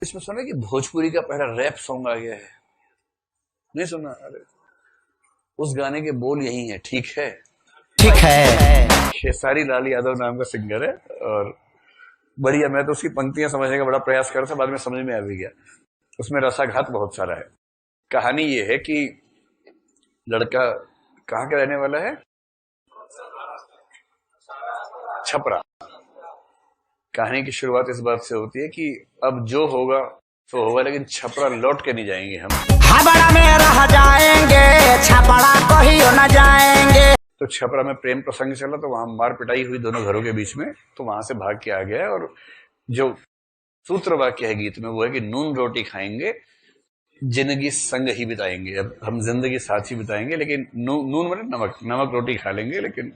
इसमें सुना कि भोजपुरी का पहला रैप सॉन्ग आ गया है। नहीं सुना? अरे उस गाने के बोल यही है, ठीक है ठीक है। खेसारी लाल यादव नाम का सिंगर है और बढ़िया। मैं तो उसकी पंक्तियां समझने का बड़ा प्रयास कर था, बाद में समझ में आ भी गया। उसमें रसाघात बहुत सारा है। कहानी ये है कि लड़का कहाँ का रहने वाला है? छपरा। कहानी की शुरुआत इस बात से होती है कि अब जो होगा तो होगा, लेकिन छपरा लौट के नहीं जाएंगे हम। हावड़ा में रह जाएंगे, छपरा कहीं न जाएंगे। तो छपरा में प्रेम प्रसंग चला, तो वहां मार पिटाई हुई दोनों घरों के बीच में, तो वहां से भाग के आ गया। और जो सूत्र वाक्य है गीत में वो है कि नून रोटी खाएंगे, जिंदगी संग ही बिताएंगे। अब हम जिंदगी साथ ही बिताएंगे, लेकिन नून मतलब नमक, नमक रोटी खा लेंगे, लेकिन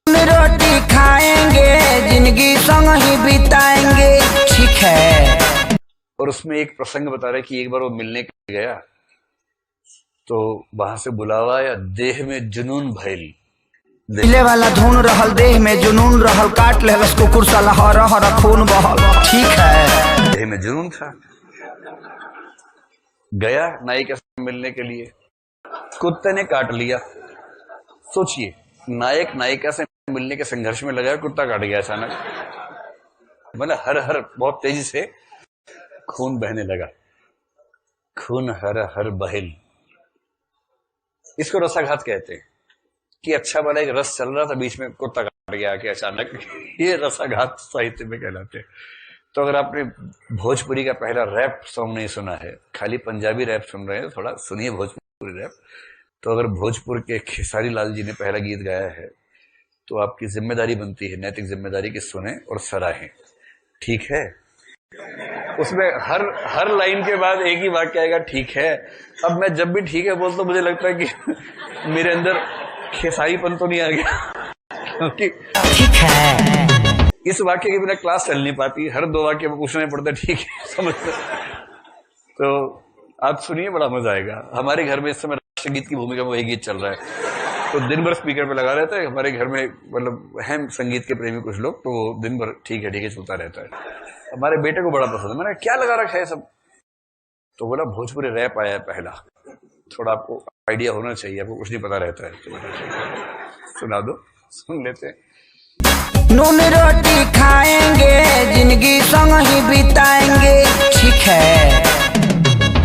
रोटी खाएंगे, जिंदगी संग ही बिताएंगे। ठीक है। और उसमें एक प्रसंग बता रहे कि एक बार वो मिलने गया तो वहां से बुलावा आया, देह में जुनून भइल। दिले वाला धुन रहल, देह में जुनून रहल, काट ले कुकुर साला हर हर खून बहल। ठीक है। देह में जुनून था। गया नायिका से मिलने के लिए, कुत्ते ने काट लिया। सोचिए, नायक नायिका से मिलने के संघर्ष में लगा, कुत्ता काट गया अचानक। मतलब हर हर बहुत तेजी से खून बहने लगा। खून हर हर बहिल, इसको रसाघात कहते हैं कि अच्छा भला एक रस चल रहा था, बीच में कुत्ता काट गया कि अचानक। ये रसाघात साहित्य में कहलाते हैं। तो अगर आपने भोजपुरी का पहला रैप सॉन्ग नहीं सुना है, खाली पंजाबी रैप सुन रहे हैं, थोड़ा सुनिए भोजपुरी रैप। तो अगर भोजपुर के खेसारी लाल जी ने पहला गीत गाया है तो आपकी जिम्मेदारी बनती है, नैतिक जिम्मेदारी, की सुने और सराहें। ठीक है। उसमें हर लाइन के बाद एक ही वाक्य आएगा, ठीक है। अब मैं जब भी ठीक है बोलता हूं, मुझे लगता है कि मेरे अंदर खेसारीपन तो नहीं आ गया, क्योंकि ठीक है इस वाक्य के बिना क्लास चल नहीं पाती। हर दो वाक्य में पूछना पड़ता है ठीक है, समझते। तो आप सुनिए, बड़ा मजा आएगा। हमारे घर में इस समय राष्ट्रगीत की भूमिका में वही गीत चल रहा है, तो दिन भर स्पीकर पे लगा रहता है। हमारे घर में मतलब हैं संगीत के प्रेमी कुछ लोग, तो दिन भर ठीक है चलता रहता है। हमारे बेटे को बड़ा पसंद है। मैंने क्या लगा रखा है सब, तो बोला भोजपुरी रैप आया है पहला, थोड़ा आपको आइडिया होना चाहिए, आपको कुछ नहीं पता रहता है तो सुना दो, सुन लेते हैं। नून रोटी खाएंगे, जिंदगी संग ही बिताएंगे। ठीक है।